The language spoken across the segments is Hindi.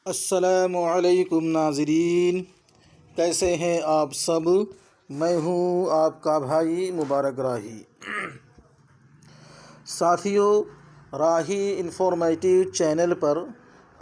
अस्सलामुअलैकुम नाज़रीन, कैसे हैं आप सब। मैं हूं आपका भाई मुबारक राही। साथियों, राही इंफॉर्मेटिव चैनल पर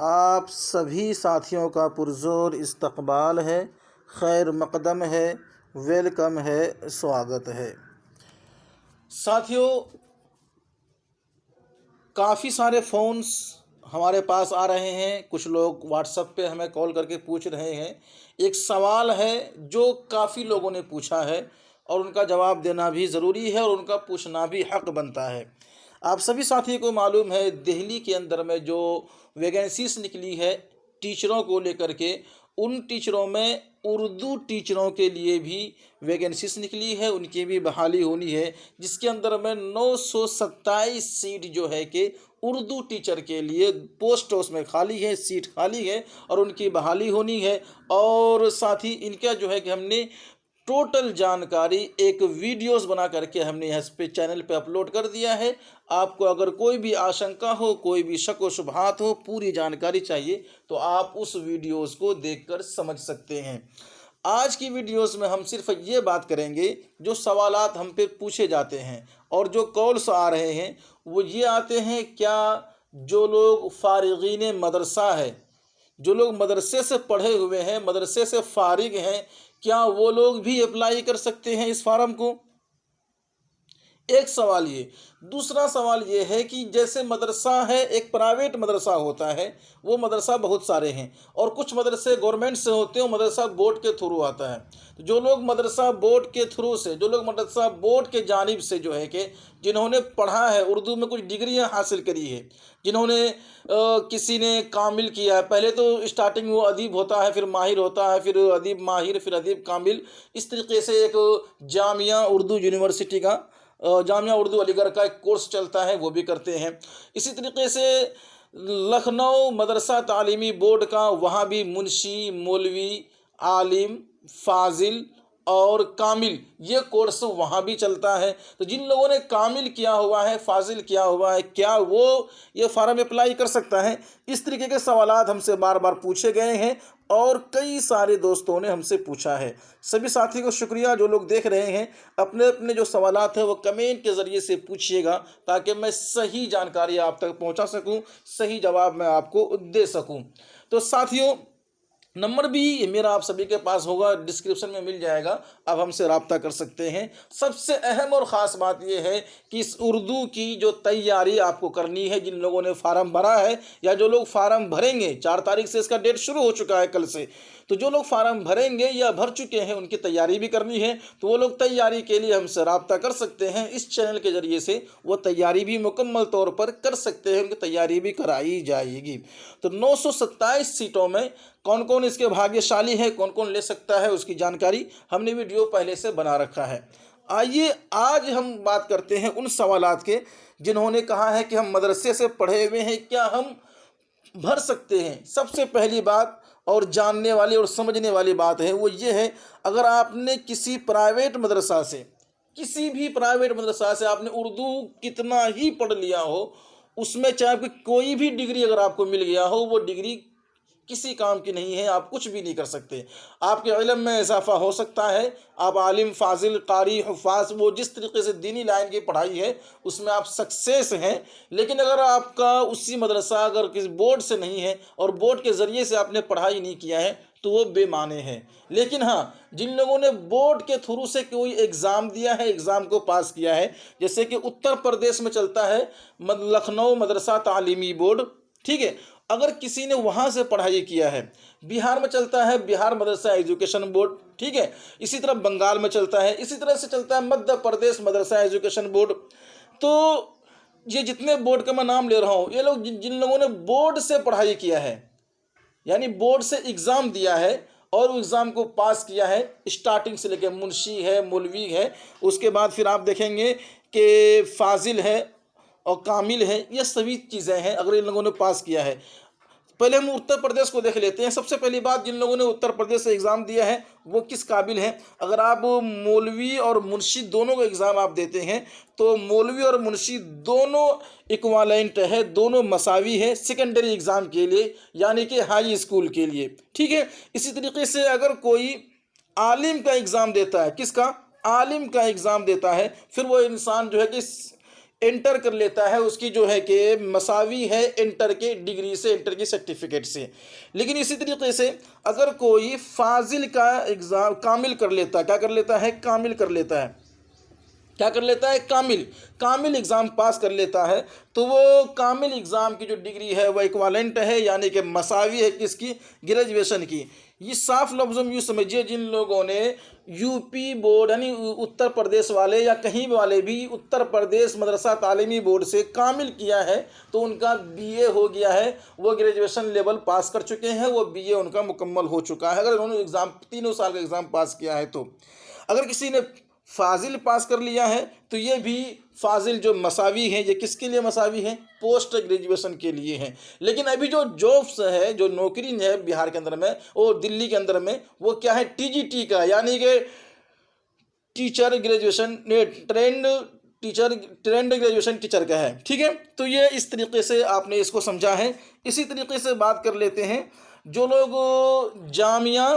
आप सभी साथियों का पुरज़ोर इस्तकबाल है, खैर मक़दम है, वेलकम है, स्वागत है। साथियों, काफ़ी सारे फ़ोन्स हमारे पास आ रहे हैं। कुछ लोग व्हाट्सएप पे हमें कॉल करके पूछ रहे हैं। एक सवाल है जो काफ़ी लोगों ने पूछा है और उनका जवाब देना भी ज़रूरी है और उनका पूछना भी हक़ बनता है। आप सभी साथियों को मालूम है, दिल्ली के अंदर में जो वैकेंसीज निकली है टीचरों को लेकर के, उन टीचरों में उर्दू टीचरों के लिए भी वैकेंसीज निकली है, उनकी भी बहाली होनी है, जिसके अंदर में 927 सीट जो है कि उर्दू टीचर के लिए पोस्ट उसमें खाली है, सीट खाली है और उनकी बहाली होनी है। और साथ ही इनका जो है कि हमने टोटल जानकारी एक वीडियोस बना करके हमने यहाँ पे चैनल पे अपलोड कर दिया है। आपको अगर कोई भी आशंका हो, कोई भी शक व शुबहात हो, पूरी जानकारी चाहिए तो आप उस वीडियोस को देखकर समझ सकते हैं। आज की वीडियोस में हम सिर्फ ये बात करेंगे, जो सवालात हम पे पूछे जाते हैं और जो कॉल्स आ रहे हैं वो ये आते हैं, क्या जो लोग फारिगीन मदरसा है, जो लोग मदरसे से पढ़े हुए हैं, मदरसे से फारिग हैं, क्या वो लोग भी अप्लाई कर सकते हैं इस फार्म को? एक सवाल ये। दूसरा सवाल ये है कि जैसे मदरसा है, एक प्राइवेट मदरसा होता है, वो मदरसा बहुत सारे हैं और कुछ मदरसे गवर्नमेंट से होते हैं, मदरसा बोर्ड के थ्रू आता है। तो जो लोग मदरसा बोर्ड के थ्रू से, जो लोग मदरसा बोर्ड के जानिब से जो है कि जिन्होंने पढ़ा है, उर्दू में कुछ डिग्रियां हासिल करी है, जिन्होंने किसी ने कामिल किया है, पहले तो स्टार्टिंग वो अदीब होता है, फिर माहिर होता है, फिर अदीब माहिर, फिर अदीब कामिल, इस तरीके से एक जामिया उर्दू यूनिवर्सिटी का, जामिया उर्दू अलीगढ़ का एक कोर्स चलता है, वो भी करते हैं। इसी तरीके से लखनऊ मदरसा तालीमी बोर्ड का, वहाँ भी मुंशी, मौलवी, आलिम, फाजिल और कामिल, ये कोर्स वहाँ भी चलता है। तो जिन लोगों ने कामिल किया हुआ है, फाजिल किया हुआ है, क्या वो ये फार्म अप्लाई कर सकता है? इस तरीके के सवालात हमसे बार बार पूछे गए हैं और कई सारे दोस्तों ने हमसे पूछा है। सभी साथी को शुक्रिया, जो लोग देख रहे हैं अपने अपने जो सवालात हैं वो कमेंट के ज़रिए से पूछिएगा, ताकि मैं सही जानकारी आप तक पहुंचा सकूं, सही जवाब मैं आपको दे सकूं। तो साथियों, नंबर भी मेरा आप सभी के पास होगा, डिस्क्रिप्शन में मिल जाएगा, आप हमसे रब्ता कर सकते हैं। सबसे अहम और ख़ास बात यह है कि इस उर्दू की जो तैयारी आपको करनी है, जिन लोगों ने फार्म भरा है या जो लोग फार्म भरेंगे, 4 तारीख से इसका डेट शुरू हो चुका है, कल से, तो जो लोग फार्म भरेंगे या भर चुके हैं उनकी तैयारी भी करनी है, तो वो लोग तैयारी के लिए हमसे रब्ता कर सकते हैं। इस चैनल के ज़रिए से वो तैयारी भी मुकम्मल तौर पर कर सकते हैं, उनकी तैयारी भी कराई जाएगी। तो 927 सीटों में कौन कौन इसके भाग्यशाली है, कौन कौन ले सकता है, उसकी जानकारी हमने वीडियो पहले से बना रखा है। आइए आज हम बात करते हैं उन सवालात के, जिन्होंने कहा है कि हम मदरसे से पढ़े हुए हैं, क्या हम भर सकते हैं। सबसे पहली बात और जानने वाली और समझने वाली बात है वो ये है, अगर आपने किसी प्राइवेट मदरसा से, किसी भी प्राइवेट मदरसा से आपने उर्दू कितना ही पढ़ लिया हो, उसमें चाहे कोई भी डिग्री अगर आपको मिल गया हो, वो डिग्री किसी काम की नहीं है, आप कुछ भी नहीं कर सकते। आपके इल्म में इजाफा हो सकता है, आप आलिम, फाजिल, कारी, हुफ़ाज़, वो जिस तरीके से दीनी लाइन की पढ़ाई है उसमें आप सक्सेस हैं, लेकिन अगर आपका उसी मदरसा अगर किसी बोर्ड से नहीं है और बोर्ड के ज़रिए से आपने पढ़ाई नहीं किया है तो वो बेमाने हैं। लेकिन हाँ, जिन लोगों ने बोर्ड के थ्रू से कोई एग्ज़ाम दिया है, एग्ज़ाम को पास किया है, जैसे कि उत्तर प्रदेश में चलता है लखनऊ मदरसा तालीमी बोर्ड, ठीक है, अगर किसी ने वहाँ से पढ़ाई किया है, बिहार में चलता है बिहार मदरसा एजुकेशन बोर्ड, ठीक है, इसी तरह बंगाल में चलता है, इसी तरह से चलता है मध्य प्रदेश मदरसा एजुकेशन बोर्ड। तो ये जितने बोर्ड का मैं नाम ले रहा हूँ, ये लोग जिन लोगों ने बोर्ड से पढ़ाई किया है, यानी बोर्ड से एग्ज़ाम दिया है और एग्ज़ाम को पास किया है, स्टार्टिंग से लेकर मुंशी है, मौलवी है, उसके बाद फिर आप देखेंगे कि फाजिल है और कामिल है, ये सभी चीज़ें हैं, अगर इन लोगों ने पास किया है, पहले हम उत्तर प्रदेश को देख लेते हैं। सबसे पहली बात, जिन लोगों ने उत्तर प्रदेश से एग्ज़ाम दिया है वो किस काबिल हैं। अगर आप मौलवी और मुंशी दोनों का एग्ज़ाम आप देते हैं तो मौलवी और मुंशी दोनों इक्वालेंट है, दोनों मसावी है सेकेंडरी एग्ज़ाम के लिए, यानी कि हाई स्कूल के लिए। ठीक है। इसी तरीके से अगर कोई आलिम का एग्ज़ाम देता है, किसका, आलिम का एग्ज़ाम देता है, फिर वो इंसान जो है कि एंटर कर लेता है, उसकी जो है कि मसावी है इंटर के डिग्री से, इंटर की सर्टिफिकेट से। लेकिन इसी तरीके से अगर कोई फाजिल का एग्ज़ाम कामिल कर लेता है, क्या कर लेता है, कामिल कर लेता है, क्या कर लेता है, कामिल एग्ज़ाम पास कर लेता है, तो वो कामिल एग्ज़ाम की जो डिग्री है वह इक्वालेंट है, यानी कि मसावी है किसकी, ग्रेजुएशन की। ये साफ लफ्ज़ों में यूँ समझिए, जिन लोगों ने यूपी बोर्ड यानी उत्तर प्रदेश वाले या कहीं वाले भी उत्तर प्रदेश मदरसा तालीमी बोर्ड से कामिल किया है तो उनका बीए हो गया है, वो ग्रेजुएशन लेवल पास कर चुके हैं, वो बीए उनका मुकम्मल हो चुका है, अगर उन्होंने एग्ज़ाम 3 साल का एग्ज़ाम पास किया है तो। अगर किसी ने फाजिल पास कर लिया है तो ये भी फाजिल जो मसावी हैं, ये किसके लिए मसावी हैं, पोस्ट ग्रेजुएशन के लिए हैं। लेकिन अभी जो जॉब्स है, जो नौकरी है बिहार के अंदर में और दिल्ली के अंदर में, वो क्या है, टीजीटी का, यानी कि teacher graduation trend graduation teacher का है। ठीक है। तो ये इस तरीके से आपने इसको समझा है। इसी तरीके से बात कर लेते हैं, जो लोग जामिया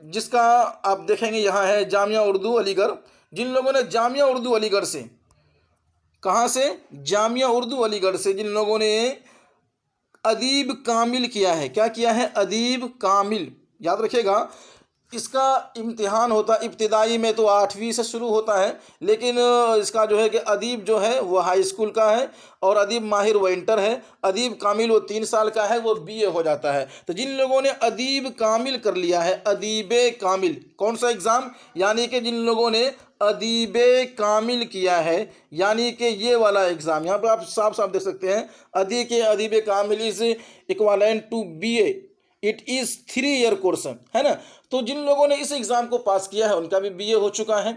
जिसका आप देखेंगे यहाँ है जामिया उर्दू अलीगढ़, जिन लोगों ने जामिया उर्दू अलीगढ़ से, कहाँ से, जामिया उर्दू अलीगढ़ से जिन लोगों ने अदीब कामिल किया है, क्या किया है, अदीब कामिल, याद रखिएगा। इसका इम्तिहान होता है इब्तिदाई में तो 8वीं से शुरू होता है, लेकिन इसका जो है कि अदीब जो है वो हाई स्कूल का है और अदीब माहिर वो इंटर है, अदीब कामिल वो 3 साल का है, वो बीए हो जाता है। तो जिन लोगों ने अदीब कामिल कर लिया है, अदीब कामिल, कौन सा एग्ज़ाम, यानी कि जिन लोगों ने अदीब कामिल किया है, यानी कि ये वाला एग्ज़ाम, यहाँ पर आप साफ साफ देख सकते हैं, Adeeb Kamil is equivalent to BA, it is 3 year course है ना। तो जिन लोगों ने इस एग्ज़ाम को पास किया है उनका भी बीए हो चुका है।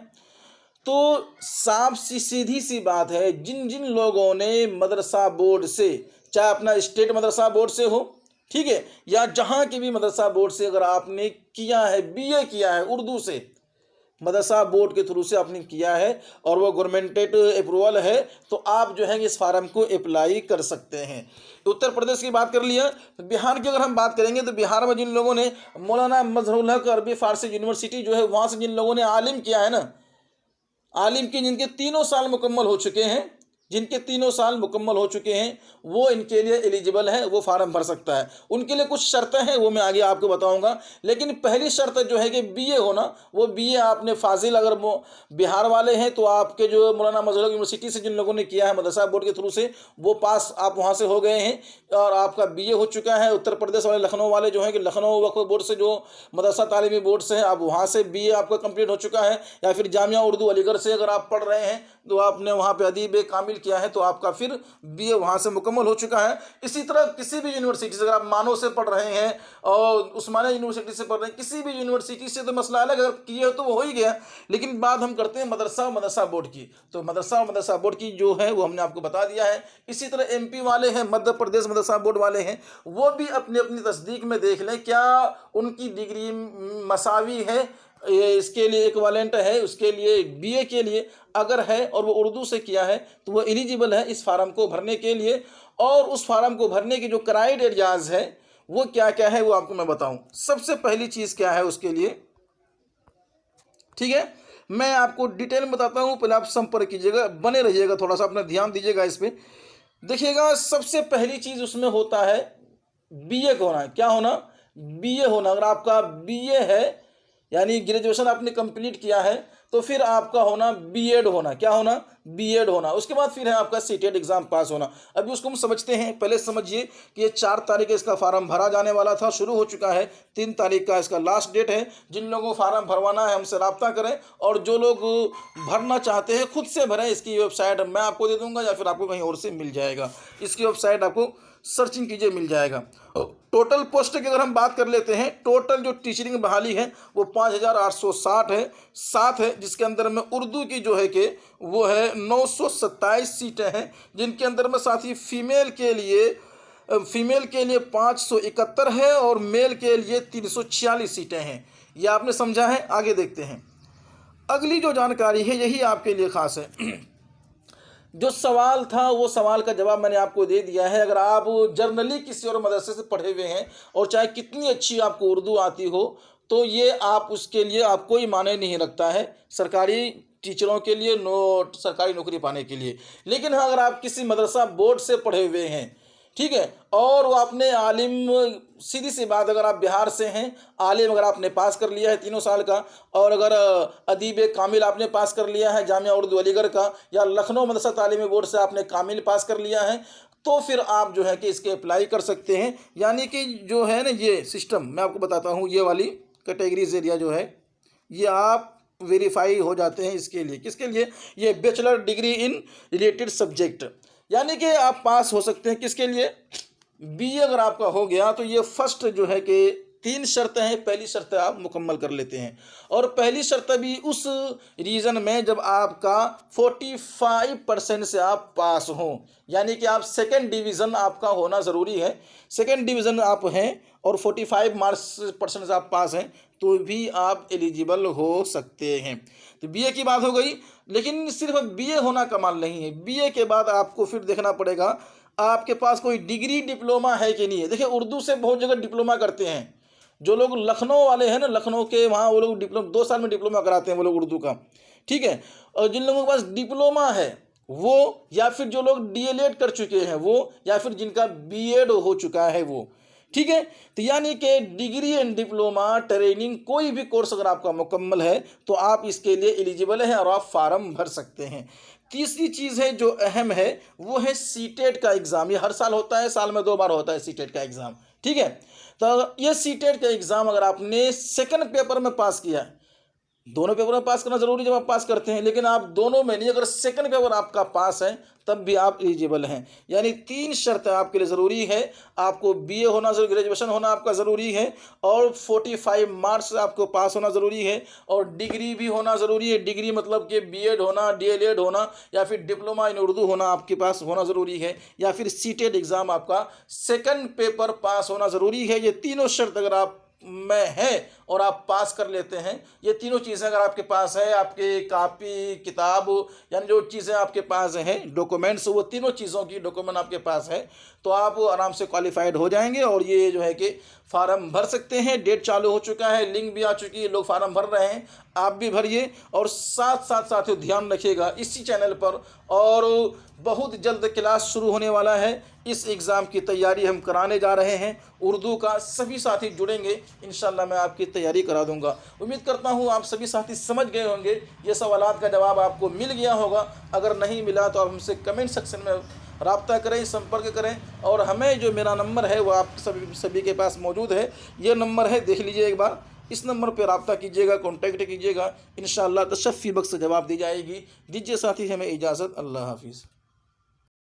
तो साफ सीधी सी बात है, जिन जिन लोगों ने मदरसा बोर्ड से, चाहे अपना स्टेट मदरसा बोर्ड से हो, ठीक है, या जहाँ के भी मदरसा बोर्ड से अगर आपने किया है, बीए किया है उर्दू से, मदरसा बोर्ड के थ्रू से आपने किया है और वो गवर्नमेंटेड अप्रूवल है, तो आप जो है इस फार्म को अप्लाई कर सकते हैं। उत्तर प्रदेश की बात कर लिया, तो बिहार की अगर हम बात करेंगे तो बिहार में जिन लोगों ने मौलाना मजहरुल हक अरबी फारसी यूनिवर्सिटी जो है वहाँ से जिन लोगों ने आलिम किया है ना, आलिम की जिनके 3 साल मुकम्मल हो चुके हैं, जिनके 3 साल मुकम्मल हो चुके हैं, वो इनके लिए एलिजिबल है, वो फार्म भर सकता है। उनके लिए कुछ शर्तें हैं, वो मैं आगे आपको बताऊंगा। लेकिन पहली शर्त जो है कि बीए होना, वो बीए आपने फाजिल अगर वो बिहार वाले हैं तो आपके जो मौलाना मजहरुल हक यूनिवर्सिटी से जिन लोगों ने किया है मदरसा बोर्ड के थ्रू से, वो पास आप वहाँ से हो गए हैं और आपका बीए हो चुका है। उत्तर प्रदेश वाले लखनऊ वाले जो हैं कि लखनऊ वक्फ बोर्ड से जो मदरसा तालीमी बोर्ड से है, आप वहाँ से बीए आपका कंप्लीट हो चुका है, या फिर जामिया उर्दू अलीगढ़ से अगर आप पढ़ रहे हैं तो आपने वहाँ पे अदीब कामिल किया है तो आपका फिर बीए वहाँ से मुकम्मल हो चुका है। इसी तरह किसी भी यूनिवर्सिटी से, अगर आप मानो से पढ़ रहे हैं और उस्मानिया यूनिवर्सिटी से पढ़ रहे हैं, किसी भी यूनिवर्सिटी से, तो मसला अलग, अगर किए हो तो वो हो ही गया। लेकिन बात हम करते हैं मदरसा और मदरसा बोर्ड की, तो मदरसा और मदरसा बोर्ड की जो है वो हमने आपको बता दिया है। इसी तरह एमपी वाले हैं, मध्य प्रदेश मदरसा बोर्ड वाले हैं, वो भी अपनी अपनी तस्दीक में देख लें क्या उनकी डिग्री मसावी है, ये इसके लिए इक्वालेंट है, उसके लिए बीए के लिए अगर है और वो उर्दू से किया है तो वो एलिजिबल है इस फार्म को भरने के लिए। और उस फार्म को भरने की जो क्राइटेरियाज है वो क्या क्या है वो आपको मैं बताऊं। सबसे पहली चीज़ क्या है उसके लिए, ठीक है, मैं आपको डिटेल में बताता हूं, पहले आप संपर्क कीजिएगा, बने रहिएगा, थोड़ा सा अपना ध्यान दीजिएगा इस पर। देखिएगा, सबसे पहली चीज़ उसमें होता है बीए का होना। क्या होना, बीए होना। अगर आपका बीए है यानी ग्रेजुएशन आपने कंप्लीट किया है तो फिर आपका होना बीएड होना। क्या होना, बीएड होना। उसके बाद फिर है आपका सीटेट एग्जाम पास होना। अभी उसको हम समझते हैं। पहले समझिए कि ये 4 तारीख इसका फार्म भरा जाने वाला था, शुरू हो चुका है, 3 तारीख का इसका लास्ट डेट है। जिन लोगों को फार्म भरवाना है हमसे रब्ता करें, और जो लोग भरना चाहते हैं खुद से भरें। इसकी वेबसाइट मैं आपको दे दूंगा या फिर आपको कहीं और से मिल जाएगा। इसकी वेबसाइट आपको सर्चिंग कीजिए मिल जाएगा। टोटल पोस्ट की अगर हम बात कर लेते हैं, टोटल जो टीचिंग बहाली है वो 5860 है, साथ है जिसके अंदर में उर्दू की जो है कि वो है 927 सीटें हैं, जिनके अंदर में साथ ही फीमेल के लिए 571 है और मेल के लिए 346 सीटें हैं। ये आपने समझा है। आगे देखते हैं, अगली जो जानकारी है यही आपके लिए खास है। जो सवाल था वो सवाल का जवाब मैंने आपको दे दिया है। अगर आप जर्नली किसी और मदरसे से पढ़े हुए हैं और चाहे कितनी अच्छी आपको उर्दू आती हो, तो ये आप उसके लिए आप कोई माने नहीं रखता है सरकारी टीचरों के लिए, सरकारी नौकरी पाने के लिए। लेकिन हाँ, अगर आप किसी मदरसा बोर्ड से पढ़े हुए हैं, ठीक है, और वो आपने आलिम, सीधी सी बात, अगर आप बिहार से हैं, आलिम अगर आपने पास कर लिया है 3 साल का, और अगर अदीब कामिल आपने पास कर लिया है जामिया उर्दू अलीगढ़ का, या लखनऊ मदरसा तालीमी बोर्ड से आपने कामिल पास कर लिया है, तो फिर आप जो है कि इसके अप्लाई कर सकते हैं। यानी कि जो है ना ये सिस्टम मैं आपको बताता हूँ, ये वाली कैटेगरीज एरिया जो है ये आप वेरीफाई हो जाते हैं। इसके लिए, किसके लिए? ये bachelor degree in related subject, यानी कि आप पास हो सकते हैं। किसके लिए? बीए अगर आपका हो गया तो ये फर्स्ट जो है कि 3 शर्तें हैं, पहली शर्त आप मुकम्मल कर लेते हैं, और पहली शर्त भी उस रीजन में जब आपका 45% से आप पास हों, यानी कि आप सेकंड डिवीज़न आपका होना ज़रूरी है। सेकंड डिवीज़न आप हैं और 45% से आप पास हैं तो भी आप एलिजिबल हो सकते हैं। तो बीए की बात हो गई, लेकिन सिर्फ बीए होना कमाल नहीं है। बीए के बाद आपको फिर देखना पड़ेगा आपके पास कोई डिग्री डिप्लोमा है कि नहीं है। देखिए, उर्दू से बहुत जगह डिप्लोमा करते हैं। जो लोग लखनऊ वाले हैं ना, लखनऊ के वहाँ वो लोग 2 साल में डिप्लोमा कराते हैं वो लोग उर्दू का, ठीक है। और जिन लोगों के पास डिप्लोमा है वो, या फिर जो लोग डीएलएड कर चुके हैं वो, या फिर जिनका बीएड हो चुका है वो, ठीक है। तो यानी कि डिग्री एंड डिप्लोमा ट्रेनिंग कोई भी कोर्स अगर आपका मुकम्मल है तो आप इसके लिए एलिजिबल हैं और आप फार्म भर सकते हैं। तीसरी चीज़ है जो अहम है वो है सीटेट का एग्ज़ाम। ये हर साल होता है, साल में 2 बार होता है सीटेट का एग्ज़ाम, ठीक है। तो ये सीटेट का एग्ज़ाम अगर आपने सेकंड पेपर में पास किया है, दोनों पेपर में पास करना जरूरी जब आप पास करते हैं, लेकिन आप दोनों में नहीं, अगर सेकंड पेपर आपका पास है तब भी आप एलिजिबल हैं। यानी 3 शर्तें आपके लिए ज़रूरी है। आपको बीए होना जरूरी, ग्रेजुएशन होना आपका ज़रूरी है, और 45 मार्क्स से आपको पास होना ज़रूरी है, और डिग्री भी होना ज़रूरी है। डिग्री मतलब कि बीएड होना, डीएलएड होना, या फिर डिप्लोमा इन उर्दू होना आपके पास होना ज़रूरी है, या फिर सीटेट एग्ज़ाम आपका सेकंड पेपर पास होना ज़रूरी है। ये तीनों शर्त अगर आप में है और आप पास कर लेते हैं, ये तीनों चीज़ें अगर आपके पास है, आपके कापी किताब यानी जो चीज़ें आपके पास हैं, डॉक्यूमेंट्स, वो तीनों चीज़ों की डॉक्यूमेंट आपके पास है, तो आप आराम से क्वालिफाइड हो जाएंगे और ये जो है कि फार्म भर सकते हैं। डेट चालू हो चुका है, लिंक भी आ चुकी है, लोग फार्म भर रहे हैं, आप भी भरिए। और साथ साथ ध्यान रखिएगा इसी चैनल पर, और बहुत जल्द क्लास शुरू होने वाला है। इस एग्ज़ाम की तैयारी हम कराने जा रहे हैं उर्दू का। सभी साथी जुड़ेंगे, इंशाल्लाह मैं आपकी तैयारी करा दूंगा। उम्मीद करता हूँ आप सभी साथी समझ गए होंगे, ये सवालात का जवाब आपको मिल गया होगा। अगर नहीं मिला तो आप हमसे कमेंट सेक्शन में रब्ता करें, संपर्क करें, और हमें जो मेरा नंबर है वो आप सभी के पास मौजूद है। ये नंबर है, देख लीजिए एक बार, इस नंबर पर रब्ता कीजिएगा, कॉन्टैक्ट कीजिएगा, इंशाअल्लाह तशफ़ी बख्श जवाब दी जाएगी। दीजिए साथी हमें इजाज़त। अल्लाह हाफिज़।